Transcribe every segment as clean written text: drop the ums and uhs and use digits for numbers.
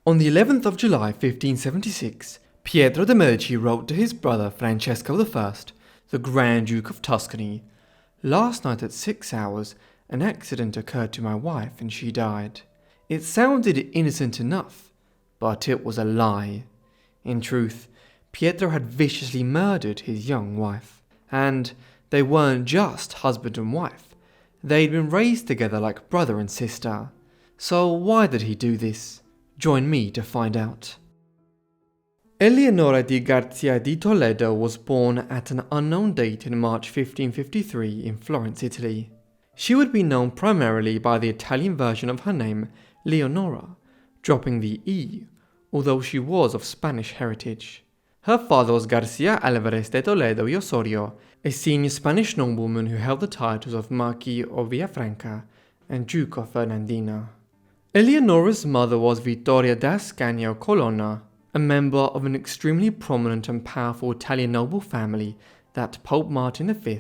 On the 11th of July 1576, Pietro de' Medici wrote to his brother Francesco I, the Grand Duke of Tuscany, "Last night at 6 hours, an accident occurred to my wife and she died. It sounded innocent enough, but it was a lie. In truth, Pietro had viciously murdered his young wife. And they weren't just husband and wife. They'd been raised together like brother and sister. So why did he do this? Join me to find out." Eleonora di Garzia di Toledo was born at an unknown date in March 1553 in Florence, Italy. She would be known primarily by the Italian version of her name, Leonora, dropping the E, although she was of Spanish heritage. Her father was Garzia Alvarez de Toledo y Osorio, a senior Spanish nobleman who held the titles of Marquis of Villafranca and Duke of Fernandina. Eleonora's mother was Vittoria d'Ascagna Colonna, a member of an extremely prominent and powerful Italian noble family that Pope Martin V,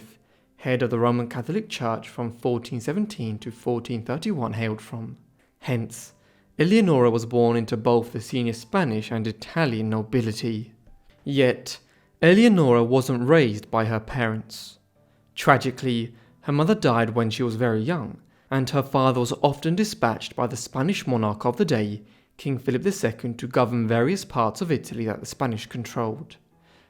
head of the Roman Catholic Church from 1417 to 1431, hailed from. Hence, Eleonora was born into both the senior Spanish and Italian nobility. Yet, Eleonora wasn't raised by her parents. Tragically, her mother died when she was very young, and her father was often dispatched by the Spanish monarch of the day, King Philip II, to govern various parts of Italy that the Spanish controlled.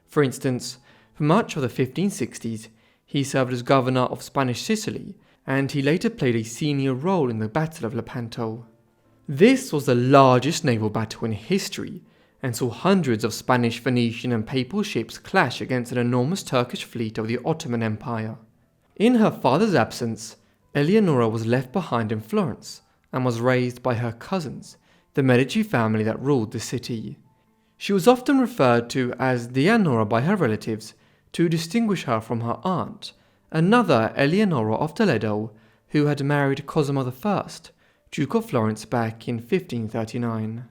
For instance, for much of the 1560s, he served as governor of Spanish Sicily, and he later played a senior role in the Battle of Lepanto. This was the largest naval battle in history, and saw hundreds of Spanish, Venetian and Papal ships clash against an enormous Turkish fleet of the Ottoman Empire. In her father's absence, Eleonora was left behind in Florence, and was raised by her cousins, the Medici family that ruled the city. She was often referred to as Dianora by her relatives to distinguish her from her aunt, another Eleonora of Toledo, who had married Cosimo I, Duke of Florence, back in 1539.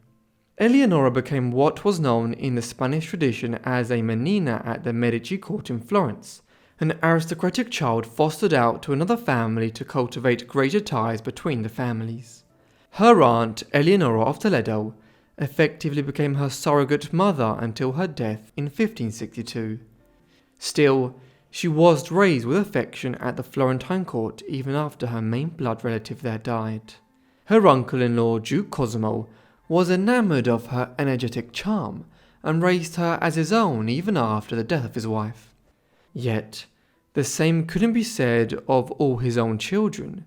Eleonora became what was known in the Spanish tradition as a menina at the Medici court in Florence, an aristocratic child fostered out to another family to cultivate greater ties between the families. Her aunt, Eleonora of Toledo, effectively became her surrogate mother until her death in 1562. Still, she was raised with affection at the Florentine court even after her main blood relative there died. Her uncle-in-law, Duke Cosimo, was enamoured of her energetic charm and raised her as his own even after the death of his wife. Yet, the same couldn't be said of all his own children,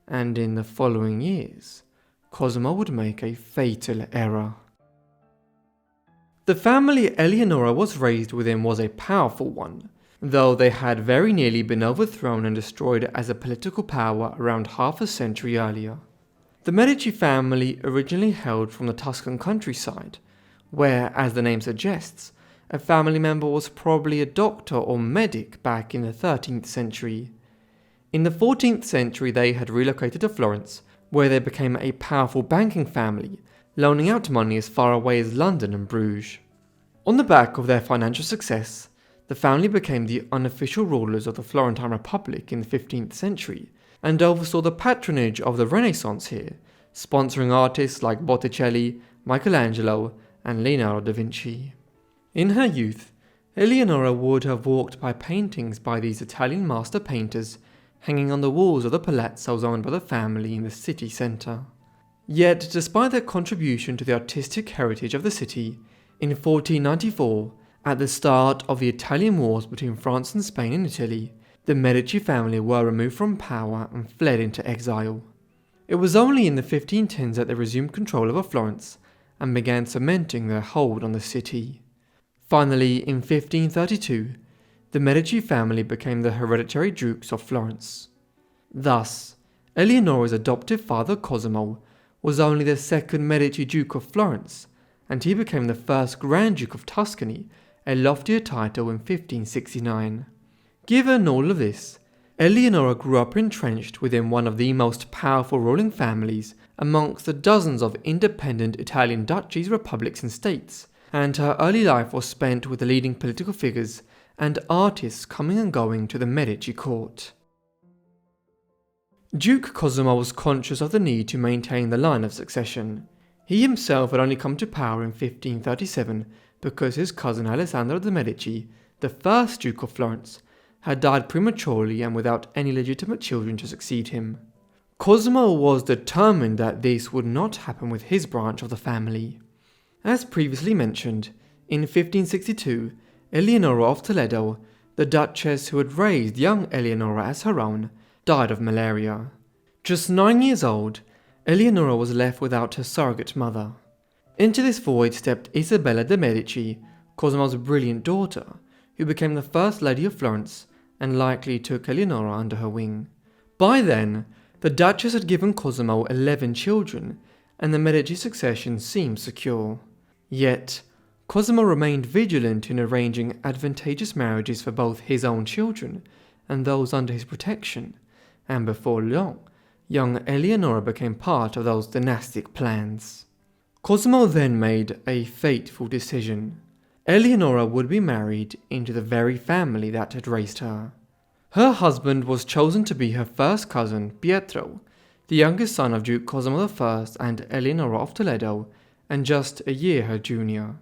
and in the following years, Cosimo would make a fatal error. The family Eleonora was raised within was a powerful one, though they had very nearly been overthrown and destroyed as a political power around half a century earlier. The Medici family originally hailed from the Tuscan countryside, where, as the name suggests, a family member was probably a doctor or medic back in the 13th century. In the 14th century they had relocated to Florence, where they became a powerful banking family, loaning out money as far away as London and Bruges. On the back of their financial success, the family became the unofficial rulers of the Florentine Republic in the 15th century, and oversaw the patronage of the Renaissance here, sponsoring artists like Botticelli, Michelangelo, and Leonardo da Vinci. In her youth, Eleonora would have walked by paintings by these Italian master painters hanging on the walls of the palazzos owned by the family in the city centre. Yet, despite their contribution to the artistic heritage of the city, in 1494, at the start of the Italian wars between France and Spain and Italy, the Medici family were removed from power and fled into exile. It was only in the 1510s that they resumed control over Florence and began cementing their hold on the city. Finally, in 1532, the Medici family became the hereditary dukes of Florence. Thus, Eleonora's adoptive father Cosimo was only the second Medici Duke of Florence, and he became the first Grand Duke of Tuscany, a loftier title, in 1569. Given all of this, Eleonora grew up entrenched within one of the most powerful ruling families amongst the dozens of independent Italian duchies, republics and states, and her early life was spent with the leading political figures and artists coming and going to the Medici court. Duke Cosimo was conscious of the need to maintain the line of succession. He himself had only come to power in 1537 because his cousin Alessandro de' Medici, the first Duke of Florence, had died prematurely and without any legitimate children to succeed him. Cosimo was determined that this would not happen with his branch of the family. As previously mentioned, in 1562, Eleonora of Toledo, the duchess who had raised young Eleonora as her own, died of malaria. Just 9 years old, Eleonora was left without her surrogate mother. Into this void stepped Isabella de' Medici, Cosimo's brilliant daughter, who became the first Lady of Florence and likely took Eleonora under her wing. By then, the Duchess had given Cosimo 11 children, and the Medici succession seemed secure. Yet, Cosimo remained vigilant in arranging advantageous marriages for both his own children and those under his protection, and before long, young Eleonora became part of those dynastic plans. Cosimo then made a fateful decision. Eleonora would be married into the very family that had raised her. Her husband was chosen to be her first cousin, Pietro, the youngest son of Duke Cosimo I and Eleonora of Toledo, and just a year her junior.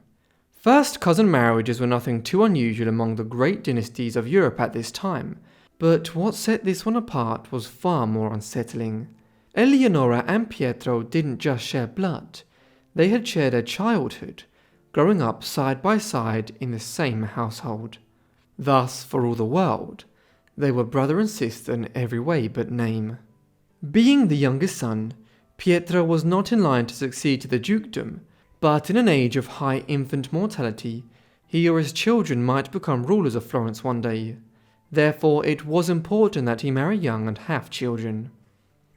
First cousin marriages were nothing too unusual among the great dynasties of Europe at this time, but what set this one apart was far more unsettling. Eleonora and Pietro didn't just share blood, they had shared their childhood, growing up side by side in the same household. Thus, for all the world, they were brother and sister in every way but name. Being the youngest son, Pietro was not in line to succeed to the dukedom, but in an age of high infant mortality, he or his children might become rulers of Florence one day. Therefore, it was important that he marry young and have children.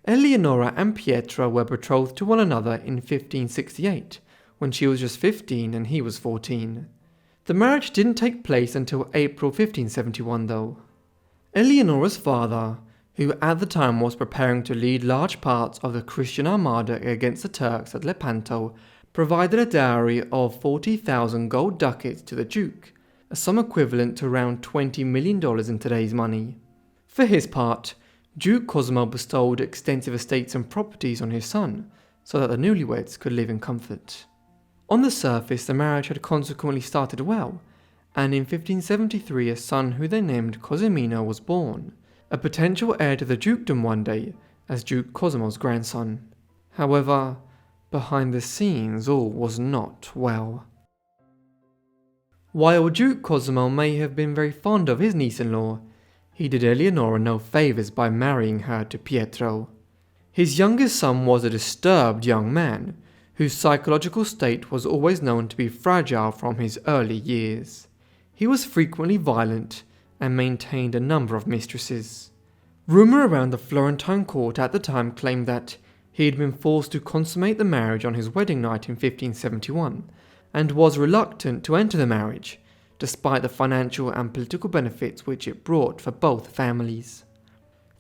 Eleonora and Pietro were betrothed to one another in 1568, when she was just 15 and he was 14. The marriage didn't take place until April 1571 though. Eleonora's father, who at the time was preparing to lead large parts of the Christian armada against the Turks at Lepanto, provided a dowry of 40,000 gold ducats to the Duke, a sum equivalent to around $20 million in today's money. For his part, Duke Cosimo bestowed extensive estates and properties on his son, so that the newlyweds could live in comfort. On the surface, the marriage had consequently started well, and in 1573 a son who they named Cosimino was born, a potential heir to the dukedom one day as Duke Cosimo's grandson. However, behind the scenes all was not well. While Duke Cosimo may have been very fond of his niece-in-law, he did Eleonora no favours by marrying her to Pietro. His youngest son was a disturbed young man, whose psychological state was always known to be fragile from his early years. He was frequently violent and maintained a number of mistresses. Rumour around the Florentine court at the time claimed that he had been forced to consummate the marriage on his wedding night in 1571, and was reluctant to enter the marriage, despite the financial and political benefits which it brought for both families.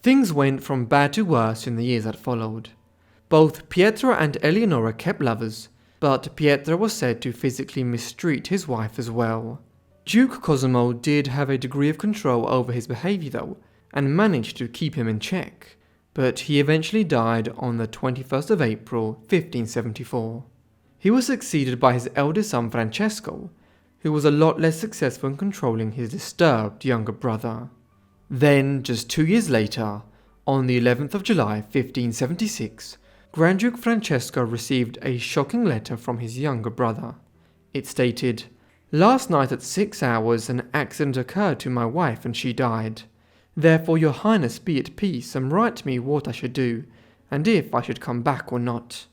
Things went from bad to worse in the years that followed. Both Pietro and Eleonora kept lovers, but Pietro was said to physically mistreat his wife as well. Duke Cosimo did have a degree of control over his behaviour though, and managed to keep him in check, but he eventually died on the 21st of April 1574. He was succeeded by his eldest son Francesco, who was a lot less successful in controlling his disturbed younger brother. Then, just 2 years later, on the 11th of July 1576, Grand Duke Francesco received a shocking letter from his younger brother. It stated, "Last night at 6 hours an accident occurred to my wife and she died. Therefore your highness be at peace and write me what I should do, and if I should come back or not."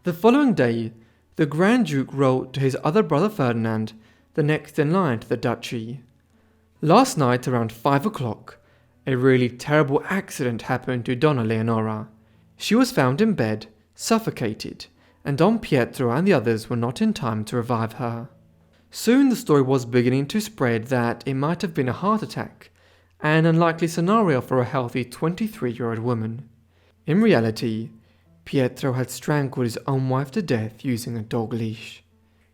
The following day, the Grand Duke wrote to his other brother Ferdinand, the next in line to the duchy. "Last night around 5 o'clock, a really terrible accident happened to Donna Leonora. She was found in bed, suffocated, and Don Pietro and the others were not in time to revive her." Soon the story was beginning to spread that it might have been a heart attack, an unlikely scenario for a healthy 23-year-old woman. In reality, Pietro had strangled his own wife to death using a dog leash.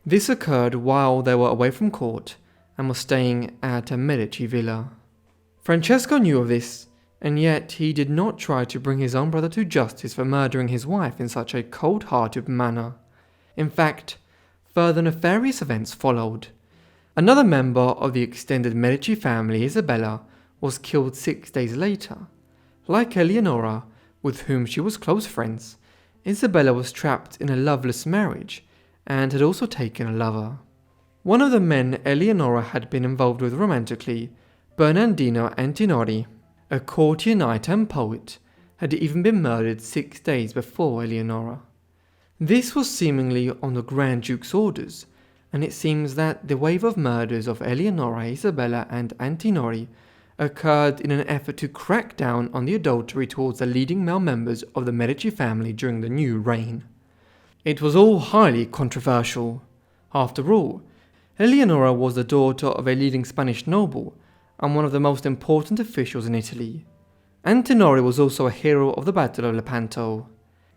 This occurred while they were away from court and were staying at a Medici villa. Francesco knew of this, and yet he did not try to bring his own brother to justice for murdering his wife in such a cold-hearted manner. In fact, further nefarious events followed. Another member of the extended Medici family, Isabella, was killed 6 days later. Like Eleonora, with whom she was close friends, Isabella was trapped in a loveless marriage and had also taken a lover. One of the men Eleonora had been involved with romantically, Bernardino Antinori, a courtier knight and poet, had even been murdered 6 days before Eleonora. This was seemingly on the Grand Duke's orders, and it seems that the wave of murders of Eleonora, Isabella and Antinori occurred in an effort to crack down on the adultery towards the leading male members of the Medici family during the new reign. It was all highly controversial. After all, Eleonora was the daughter of a leading Spanish noble and one of the most important officials in Italy. Antinori was also a hero of the Battle of Lepanto.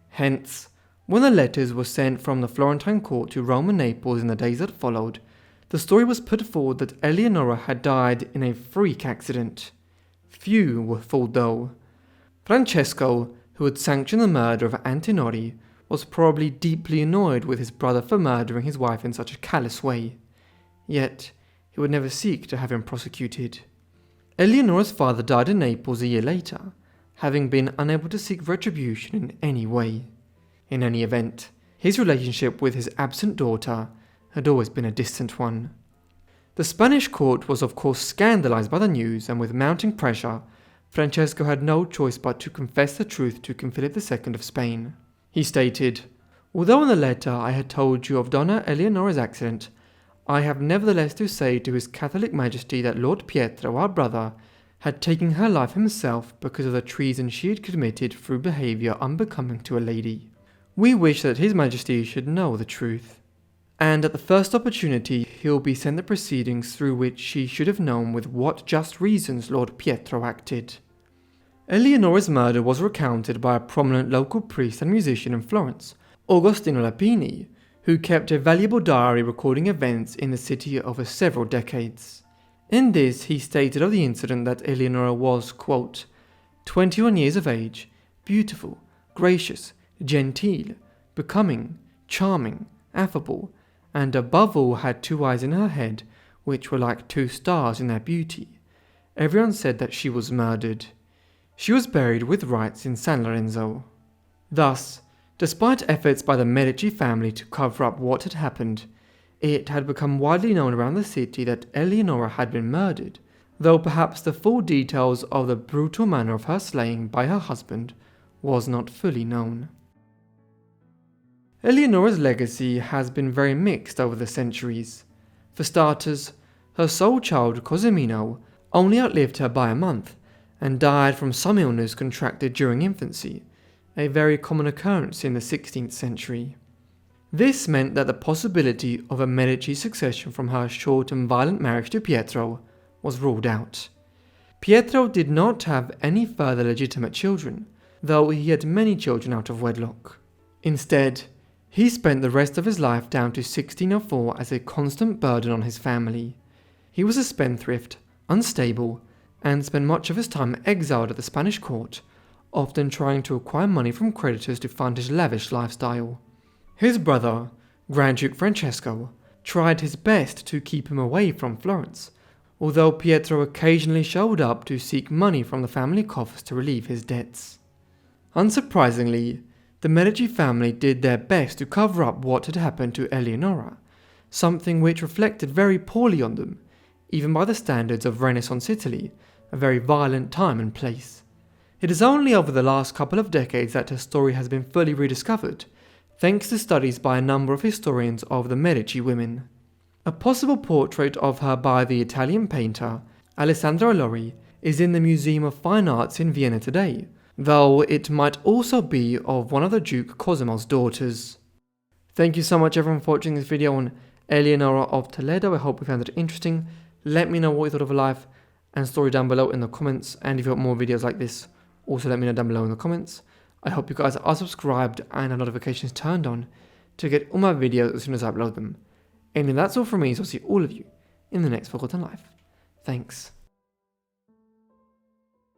Hence, when the letters were sent from the Florentine court to Rome and Naples in the days that followed, the story was put forward that Eleonora had died in a freak accident. Few were fooled though. Francesco, who had sanctioned the murder of Antinori, was probably deeply annoyed with his brother for murdering his wife in such a callous way. Yet, he would never seek to have him prosecuted. Eleonora's father died in Naples a year later, having been unable to seek retribution in any way. In any event, his relationship with his absent daughter had always been a distant one. The Spanish court was of course scandalized by the news, and with mounting pressure, Francesco had no choice but to confess the truth to King Philip II of Spain. He stated, "Although in the letter I had told you of Donna Eleonora's accident, I have nevertheless to say to His Catholic Majesty that Lord Pietro, our brother, had taken her life himself because of the treason she had committed through behaviour unbecoming to a lady. We wish that His Majesty should know the truth, and at the first opportunity he will be sent the proceedings through which she should have known with what just reasons Lord Pietro acted." Eleonora's murder was recounted by a prominent local priest and musician in Florence, Agostino Lapini, who kept a valuable diary recording events in the city over several decades. In this, he stated of the incident that Eleonora was, quote, 21 years of age, beautiful, gracious, genteel, becoming, charming, affable, and above all had 2 eyes in her head, which were like 2 stars in their beauty. Everyone said that she was murdered. She was buried with rites in San Lorenzo. Thus, despite efforts by the Medici family to cover up what had happened, it had become widely known around the city that Eleonora had been murdered, though perhaps the full details of the brutal manner of her slaying by her husband was not fully known. Eleonora's legacy has been very mixed over the centuries. For starters, her sole child Cosimo only outlived her by a month, and died from some illness contracted during infancy, a very common occurrence in the 16th century. This meant that the possibility of a Medici succession from her short and violent marriage to Pietro was ruled out. Pietro did not have any further legitimate children, though he had many children out of wedlock. Instead, he spent the rest of his life down to 1604 as a constant burden on his family. He was a spendthrift, unstable, and spent much of his time exiled at the Spanish court, often trying to acquire money from creditors to fund his lavish lifestyle. His brother, Grand Duke Francesco, tried his best to keep him away from Florence, although Pietro occasionally showed up to seek money from the family coffers to relieve his debts. Unsurprisingly, the Medici family did their best to cover up what had happened to Eleonora, something which reflected very poorly on them, even by the standards of Renaissance Italy, a very violent time and place. It is only over the last couple of decades that her story has been fully rediscovered, thanks to studies by a number of historians of the Medici women. A possible portrait of her by the Italian painter Alessandro Allori is in the Museum of Fine Arts in Vienna today, though it might also be of one of the Duke Cosimo's daughters. Thank you so much everyone for watching this video on Eleonora of Toledo. I hope you found it interesting. Let me know what you thought of her life and story down below in the comments, and if you want more videos like this, also let me know down below in the comments. I hope you guys are subscribed and have notifications turned on to get all my videos as soon as I upload them. And that's all from me, so I'll see all of you in the next Forgotten Life. Thanks.